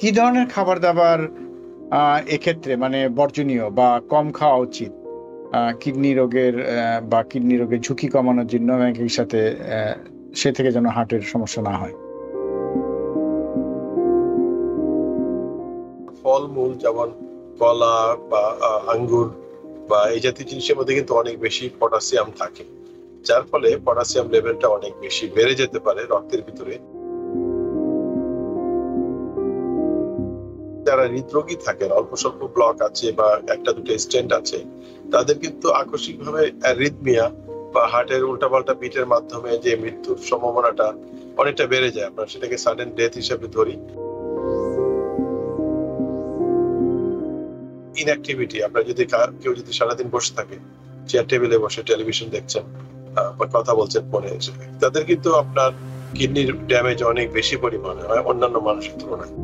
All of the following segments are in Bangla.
কি ধরনের খাবার-দাবার এক্ষেত্রে মানে বর্জনীয় বা কম খাওয়া উচিত? কিডনি রোগের বা কিডনি রোগের ঝুঁকি কমানোর জন্য এবং একই সাথে সে থেকে যেন হার্টের সমস্যা না হয়। ফলমূল যেমন কলা বা আঙ্গুর বা এই জাতীয় জিনিসের মধ্যে কিন্তু অনেক বেশি পটাশিয়াম থাকে, যার ফলে পটাশিয়াম লেভেলটা অনেক বেশি বেড়ে যেতে পারে রক্তের ভিতরে। যারা হৃদরোগী থাকেন, অল্প স্বল্প ব্লক আছে বা একটা দুটো স্টেন্ট আছে, তাদের কিন্তু আকস্মিকভাবে অ্যারিথমিয়া বা হার্টের উল্টাপাল্টা বিটের মাধ্যমে যে মৃত্যুর সম্ভাবনাটা অনেকটা বেড়ে যায়। আমরা সেটাকে সাডেন ডেথ হিসেবে ধরি। ইনঅ্যাক্টিভিটি, আপনার যদি কেউ যদি সারাদিন বসে থাকে, চেয়ার টেবিলে বসে টেলিভিশন দেখছেন বা কথা বলছেন ফোনে, তাদের কিন্তু আপনার কিডনির ড্যামেজ অনেক বেশি পরিমাণে হয় অন্যান্য মানুষের তুলনায়।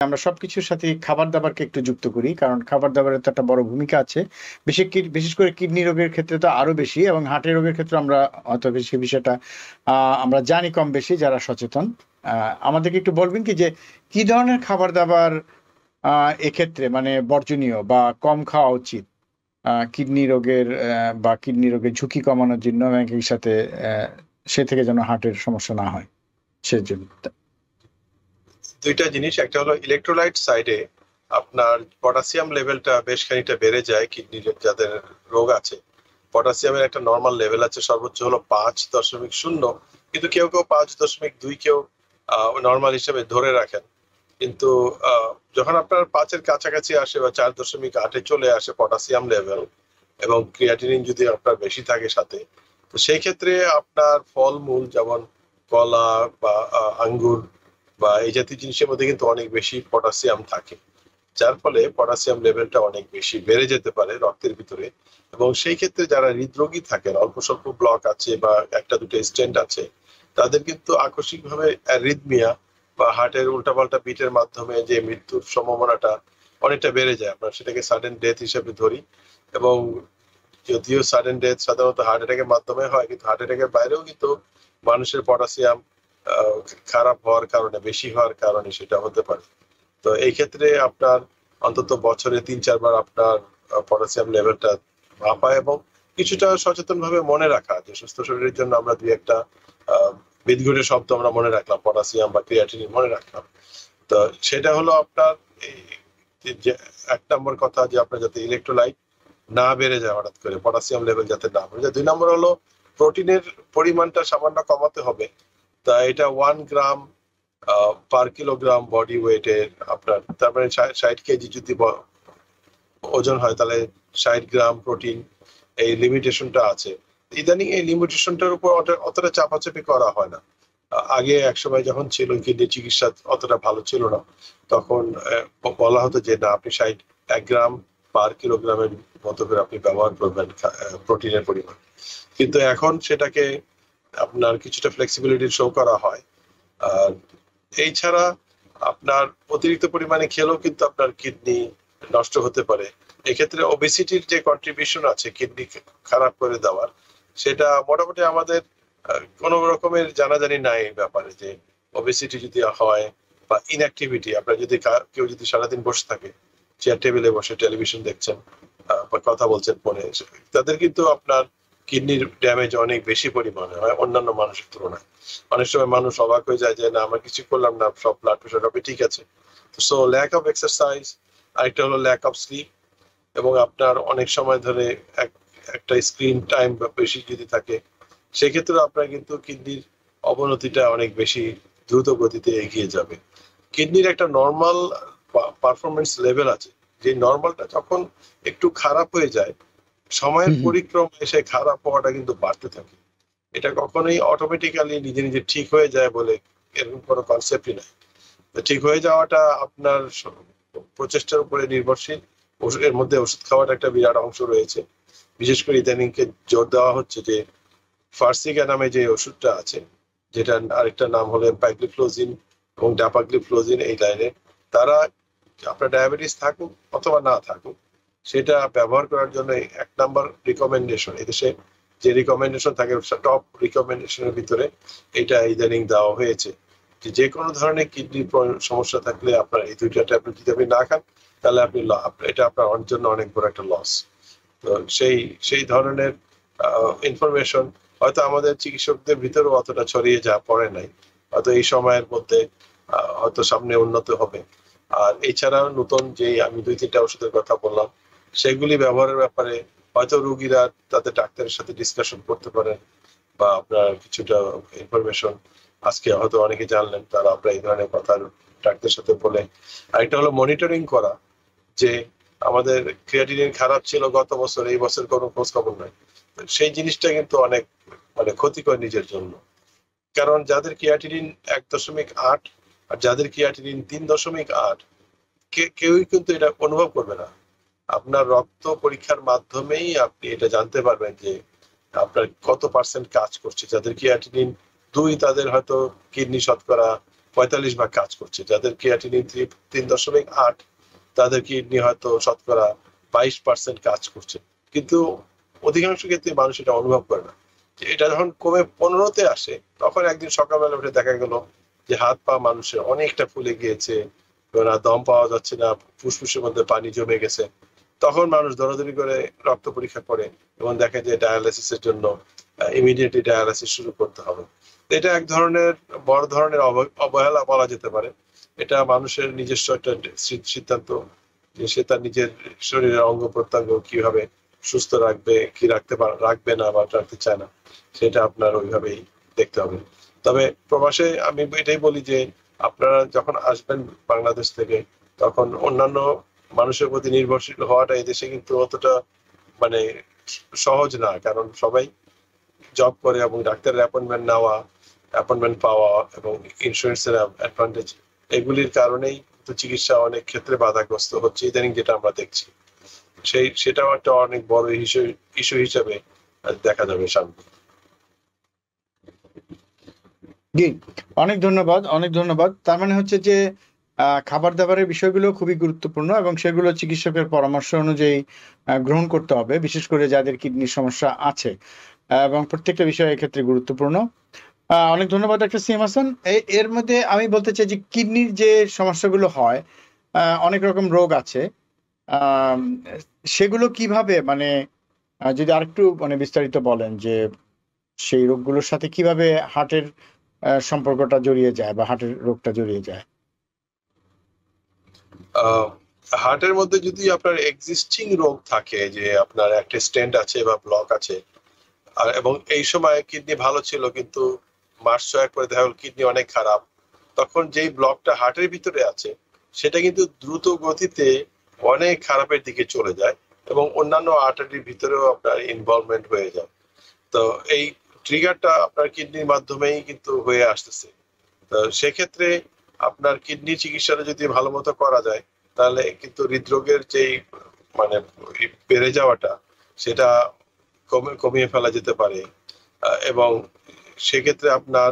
আমরা সবকিছুর সাথে খাবার-দাবারকে একটু যুক্ত করি। কারণ খাবার-দাবারের তো একটা বড় ভূমিকা আছে। বিশেষ করে কিডনি রোগের ক্ষেত্রে তো আরো বেশি এবং হার্টের রোগের ক্ষেত্রে আমরা হয়তো সে বিষয়টা আমরা জানি কম বেশি যারা সচেতন। আমাদেরকে একটু বলবেন কি ধরনের খাবার-দাবার এক্ষেত্রে মানে বর্জনীয় বা কম খাওয়া উচিত? কিডনি রোগের বা কিডনি রোগের ঝুঁকি কমানোর জন্য এবং একই সাথে সে থেকে যেন হার্টের সমস্যা না হয় সেজন্য। দুইটা জিনিস, একটা হলো ইলেকট্রোলাইট সাইডে আপনার পটাশিয়াম লেভেলটা বেশ খানিকটা বেড়ে যায়। কিডনির যাদের রোগ আছে, পটাশিয়ামের একটা নর্মাল লেভেল আছে, সর্বোচ্চ হলো 5.0, কিন্তু কেউ কেউ 5.2 কেউ নর্মাল হিসেবে ধরে রাখেন। কিন্তু যখন আপনার 5-এর কাছাকাছি আসে বা 4.8-এ চলে আসে পটাশিয়াম লেভেল, এবং ক্রিয়াটিনিন যদি আপনার বেশি থাকে সাথে, তো সেই ক্ষেত্রে আপনার ফলমূল যেমন কলা বা আঙ্গুর বা এই জাতীয় জিনিসের মধ্যে কিন্তু অনেক বেশি পটাশিয়াম থাকে, যার ফলে পটাশিয়াম লেভেলটা অনেক বেশি বেড়ে যেতে পারে রক্তের ভিতরে। এবং সেই ক্ষেত্রে যারা হৃদরোগী থাকেন, অল্প স্বল্প ব্লক আছে বা একটা দুটো স্টেন্ট আছে, তাদের কিন্তু আকস্মিকভাবে অ্যারিথমিয়া বা হার্টের উল্টাপাল্টা বিটের মাধ্যমে যে মৃত্যুর সম্ভাবনাটা অনেকটা বেড়ে যায়। আমরা সেটাকে সাডেন ডেথ হিসেবে ধরি। এবং যদিও সাডেন ডেথ সাধারণত হার্ট অ্যাটাকের মাধ্যমে হয়, কিন্তু হার্ট অ্যাটাকের বাইরেও কিন্তু মানুষের পটাশিয়াম খারাপ হওয়ার কারণে, বেশি হওয়ার কারণে সেটা হতে পারে। তো এই ক্ষেত্রে আপনার অন্তত বছরে 3-4 বার আপনার পটাশিয়াম লেভেলটা মাপা এবং কিছুটা সচেতন ভাবে মনে রাখা যে সুস্থ শরীরের জন্য আমরা দুই একটা বিদঘুটে শব্দ আমরা মনে রাখলাম, পটাশিয়াম বা ক্রিয়াটিনিন মনে রাখলাম। তো সেটা হলো আপনার এই যে 1 নম্বর কথা, যে আপনার যাতে ইলেকট্রোলাইট না বেড়ে যায় হঠাৎ করে, পটাশিয়াম লেভেল যাতে না বেড়ে যায়। 2 নম্বর হলো প্রোটিনের পরিমাণটা সামান্য কমাতে হবে। তা এটা 1 গ্রাম পার কিলোগ্রাম বডি ওয়েটের আপনার, তার মানে 60 কেজি যদি ওজন হয়, তাহলে 60 গ্রাম প্রোটিন, এই লিমিটেশনটা আছে। ইদানিং এই লিমিটেশনটার উপর অতটা চাপাচাপি করা হয় না। আগে একসময় যখন ছিল কিডনি চিকিৎসা অতটা ভালো ছিল না, তখন বলা হতো যে না, আপনি 1 গ্রাম পার কিলোগ্রামের মতো করে আপনি ব্যবহার করবেন প্রোটিনের পরিমাণ। কিন্তু এখন সেটাকে আপনার কিছুটা ফ্লেক্সিবিলিটি শো করা হয়। আর এই ছাড়া আপনার অতিরিক্ত পরিমাণে খেলেও কিন্তু আপনার কিডনি নষ্ট হতে পারে। এক্ষেত্রে ওবেসিটির যে কন্ট্রিবিউশন আছে কিডনি খারাপ করে দেওয়ার, সেটা মোটামুটি আমাদের কোনো রকমের জানাজানি নাই এই ব্যাপারে, যে ওবেসিটি যদি হয় বা ইনঅ্যাক্টিভিটি, আপনার যদি কেউ যদি সারাদিন বসে থাকে, চেয়ার টেবিলে বসে টেলিভিশন দেখছেন বা কথা বলছেন ফোনে, তাদের কিন্তু আপনার কিডনির ড্যামেজ অনেক বেশি পরিমাণে হয় অন্যান্য মানুষের তুলনায়। অনেক সময় মানুষ অবাক হয়ে যায় যে না, আমরা কিছু করলাম না, সব ব্লাড প্রেশার হবে ঠিক আছে। সো ল্যাক অফ এক্সারসাইজ, আরেকটা হলো ল্যাক অফ স্লিপ, এবং আপনার অনেক সময় ধরে একটা স্ক্রিন টাইম বেশি যদি থাকে, সেক্ষেত্রে আপনার কিন্তু কিডনির অবনতিটা অনেক বেশি দ্রুত গতিতে এগিয়ে যাবে। কিডনির একটা নর্মাল পারফরমেন্স লেভেল আছে, যে নর্মালটা যখন একটু খারাপ হয়ে যায়, সময়ের পরিক্রমায় সে খারাপ হওয়াটা কিন্তু বাড়তে থাকে। এটা কখনোই অটোমেটিক্যালি নিজে নিজে ঠিক হয়ে যায় বলে এরকম কোনো কনসেপ্টই নাই। ঠিক হয়ে যাওয়াটা আপনার প্রচেষ্টার উপরে নির্ভরশীল। এর মধ্যে ওষুধ খাওয়ার একটা বিরাট অংশ রয়েছে। বিশেষ করে ইদানিংকে জোর দেওয়া হচ্ছে যে ফার্সিকা নামে যে ওষুধটা আছে, যেটা আরেকটা নাম হলো প্যাগ্লিফ্লোজিন এবং ডাপাগ্লিফ্লোজিন, এই লাইনে তারা, আপনার ডায়াবেটিস থাকুক অথবা না থাকুক, সেটা ব্যবহার করার জন্য 1 নম্বর রিকমেন্ডেশন, এদেশে যে রিকমেন্ডেশন থাকে টপ রিকমেন্ডেশনের ভিতরে এটা ইদানিং দেওয়া হয়েছে। যে কোনো ধরনের কিডনি সমস্যা থাকলে আপনার এই দুইটা ট্যাবলেট যদি আপনি না খান তাহলে এটা আপনার জন্য অনেক বড় একটা লস। তো সেই ধরনের ইনফরমেশন হয়তো আমাদের চিকিৎসকদের ভিতরেও অতটা ছড়িয়ে পড়ে নাই, হয়তো এই সময়ের মধ্যে হয়তো সামনে উন্নত হবে। আর এছাড়াও নতুন যে আমি 2-3টা ওষুধের কথা বললাম সেগুলি ব্যবহারের ব্যাপারে হয়তো রোগীরা তাদের ডাক্তারের সাথে ডিসকাশন করতে পারেন, বা আপনার কিছুটা ইনফরমেশন আজকে হয়তো অনেকে জানলেন, তারা আপনার এই ধরনের কথা ডাক্তারের সাথে বলে। আরেকটা হলো মনিটরিং করা, যে আমাদের ক্রিয়াটিনিন খারাপ ছিল গত বছর, এই বছর কোনো খোঁজ খবর নাই। সেই জিনিসটা কিন্তু অনেক ক্ষতিকর নিজের জন্য, কারণ যাদের ক্রিয়াটিনিন 1.8 আর যাদের ক্রিয়াটিনিন 3.8 কেউই কিন্তু এটা অনুভব করবে না। আপনার রক্ত পরীক্ষার মাধ্যমেই আপনি এটা জানতে পারবেন যে আপনার কত পার্সেন্ট কাজ করছে। যাদের ক্রিয়াটিনিন 2 তাদের হয়তো কিডনি শতকরা 45 ভাগ কাজ করছে, যাদের ক্রিয়াটিনিন 3.8 তাদের কিডনি হয়তো শতকরা 22% কাজ করছে। কিন্তু অধিকাংশ ক্ষেত্রে মানুষ এটা অনুভব করে না। এটা যখন কমে 15-তে আসে, তখন একদিন সকালবেলা উঠে দেখা গেল যে হাত পা মানুষের অনেকটা ফুলে গিয়েছে, না দম পাওয়া যাচ্ছে না, ফুসফুসের মধ্যে পানি জমে গেছে। তখন মানুষ দৌড়াদৌড়ি করে রক্ত পরীক্ষা করে এবং দেখে যে ডায়ালিসিসের জন্য ইমিডিয়েটলি ডায়ালিসিস শুরু করতে হবে। এটা এক ধরনের বড় ধরনের অবহেলা বলা যেতে পারে। এটা মানুষের নিজস্ব একটা সিদ্ধান্ত যে সে তার নিজের শরীরের অঙ্গ প্রত্যঙ্গ কিভাবে সুস্থ রাখবে, কি রাখবে না বা রাখতে চায় না, সেটা আপনার ওইভাবেই দেখতে হবে। তবে প্রবাসে আমি এটাই বলি যে আপনারা যখন আসবেন বাংলাদেশ থেকে, তখন অন্যান্য মানুষের প্রতি নির্ভরশীল হওয়াটা এদেশে কিন্তু অতটা মানে সহজ না, কারণ সবাই জব করে এবং ডাক্তারের অ্যাপয়েন্টমেন্ট নেওয়া, অ্যাপয়েন্টমেন্ট পাওয়া এবং ইন্স্যুরেন্সের অ্যাডভান্টেজ, এগুলির কারণেই তো চিকিৎসা অনেক ক্ষেত্রে বাধাগ্রস্ত হচ্ছে ইদানিং, যেটা আমরা দেখছি। সেটাও একটা অনেক বড় ইস্যু হিসেবে দেখা যাবে সামনে। জি, অনেক ধন্যবাদ, অনেক ধন্যবাদ। তার মানে হচ্ছে যে খাবার দাবারের বিষয়গুলো খুবই গুরুত্বপূর্ণ এবং সেগুলো চিকিৎসকের পরামর্শ অনুযায়ী গ্রহণ করতে হবে, বিশেষ করে যাদের কিডনির সমস্যা আছে, এবং প্রত্যেকটা বিষয় এক্ষেত্রে গুরুত্বপূর্ণ। অনেক ধন্যবাদ ডাক্তার সিএম হাসান। এর মধ্যে আমি বলতে চাই যে কিডনির যে সমস্যাগুলো হয়, অনেক রকম রোগ আছে, আম, সেগুলো কিভাবে মানে যদি আরেকটু মানে বিস্তারিত বলেন যে সেই রোগগুলোর সাথে কিভাবে হার্টের সম্পর্কটা জড়িয়ে যায় বা হার্টের রোগটা জড়িয়ে যায়। হার্টের মধ্যে যদি আপনার এক্সিস্টিং রোগ থাকে, যে আপনার একটা স্টেন্ট আছে বা ব্লক আছে, আর এবং এই সময় কিডনি ভালো ছিল কিন্তু মাস 6 পরে দেখা গেল কিডনি অনেক খারাপ, তখন যেই ব্লকটা হার্টের ভিতরে আছে সেটা কিন্তু দ্রুত গতিতে অনেক খারাপের দিকে চলে যায় এবং অন্যান্য আর্টারির ভিতরেও আপনার ইনভলভমেন্ট হয়ে যায়। তো এই ট্রিগারটা আপনার কিডনির মাধ্যমেই কিন্তু হয়ে আসতেছে। তো সেক্ষেত্রে আপনার কিডনি চিকিৎসাটা যদি ভালো মতো করা যায়, তাহলে কিন্তু হৃদরোগের যেই মানে বেড়ে যাওয়াটা সেটা কমিয়ে ফেলা যেতে পারে। এবং সেক্ষেত্রে আপনার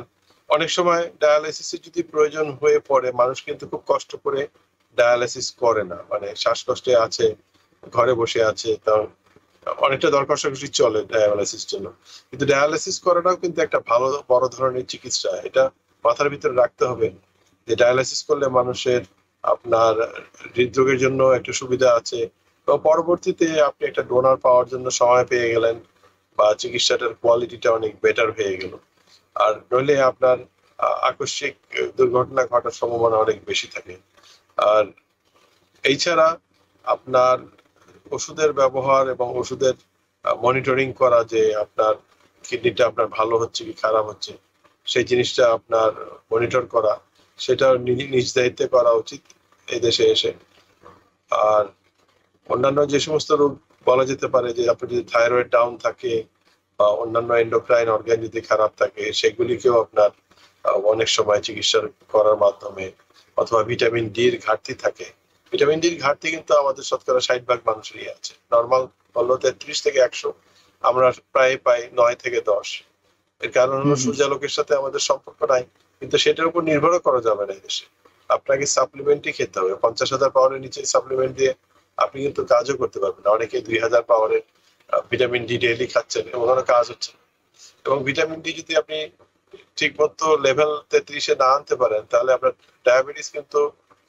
অনেক সময় ডায়ালাইসিসের যদি প্রয়োজন হয়ে পড়ে, মানুষ কিন্তু খুব কষ্ট করে ডায়ালাইসিস করে না, মানে শ্বাসকষ্টে আছে, ঘরে বসে আছে, তার অনেকটা দর কষাকষি চলে ডায়ালাইসিস জন্য। কিন্তু ডায়ালাইসিস করাটাও কিন্তু একটা ভালো বড় ধরনের চিকিৎসা। এটা মাথার ভিতরে রাখতে হবে যে ডায়ালাইসিস করলে মানুষের আপনার হৃদরোগের জন্য একটা সুবিধা আছে, এবং পরবর্তীতে আপনি একটা ডোনার পাওয়ার জন্য সময় পেয়ে গেলেন, বা চিকিৎসাটার কোয়ালিটিটা অনেক বেটার হয়ে গেল। আর নইলে আপনার আকস্মিক দুর্ঘটনা ঘটার সম্ভাবনা অনেক বেশি থাকে। আর এছাড়া আপনার ওষুধের ব্যবহার এবং ওষুধের মনিটরিং করা, যে আপনার কিডনিটা আপনার ভালো হচ্ছে কি খারাপ হচ্ছে, সেই জিনিসটা আপনার মনিটর করা, সেটা নিজ দায়িত্বে করা উচিত এই দেশে এসে। আর অন্যান্য যে সমস্ত রোগ বলা যেতে পারে, যে আপনার যদি থাইরয়েড ডাউন থাকে বা অন্যান্য এন্ডোক্রাইন অর্গান যদি খারাপ থাকে, সেগুলিকেও আপনার অনেক সময় চিকিৎসা করার মাধ্যমে, অথবা ভিটামিন ডির ঘাটতি থাকে। ভিটামিন ডির ঘাটতি কিন্তু আমাদের শতকরা 60 ভাগ মানুষেরই আছে। নর্মাল হলো 33 থেকে 100, আমরা প্রায় পাই 9 থেকে 10। এর কারণ হলো সূর্যালোকের সাথে আমাদের সম্পর্ক নাই, কিন্তু সেটার উপর নির্ভরও করা যাবে না এই দেশে। আপনাকে সাপ্লিমেন্টই খেতে হবে। 50,000 পাওয়ারের নিচে সাপ্লিমেন্ট দিয়ে আপনি কিন্তু কাজও করতে পারবেন না। অনেকে 2000 পাওয়ারের ভিটামিন ডি ডেইলি খাচ্ছেন এবং কোনো কাজ হচ্ছে না। এবং ভিটামিন ডি যদি আপনি ঠিক মতো লেভেল 33-এ না আনতে পারেন, তাহলে আপনার ডায়াবেটিস কিন্তু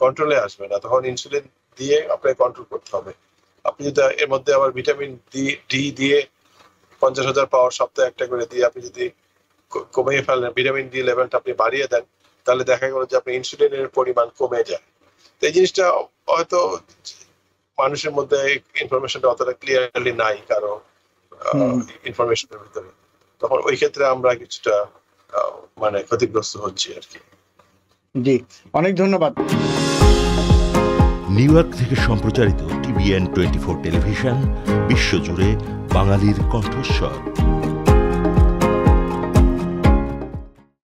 কন্ট্রোলে আসবে না, তখন ইনসুলিন দিয়ে আপনাকে কন্ট্রোল করতে হবে। আপনি যদি এর মধ্যে আবার ভিটামিন ডি দিয়ে 50,000 পাওয়ার সপ্তাহে একটা করে দিয়ে আপনি যদি কমিয়ে ফেলেন, ভিটামিন ডি লেভেলটা আপনি বাড়িয়ে দেন, তাহলে দেখা গেল যে আপনি ইনসুলিনের পরিমাণ কমে যায়। তো এই জিনিসটা হয়তো মানুষের মধ্যে ইনফরমেশনটা অতটা ক্লিয়ারলি নাই কারো ইনফরমেশনের ভিতরে, তখন ওই ক্ষেত্রে আমরা কিছুটা মানে ক্ষতিগ্রস্ত হচ্ছি আর কি। জি, অনেক ধন্যবাদ। নিউ ইয়র্ক থেকে সম্প্রচারিত TVN 24 টেলিভিশন, বিশ্বজুড়ে বাঙালির কণ্ঠস্বর।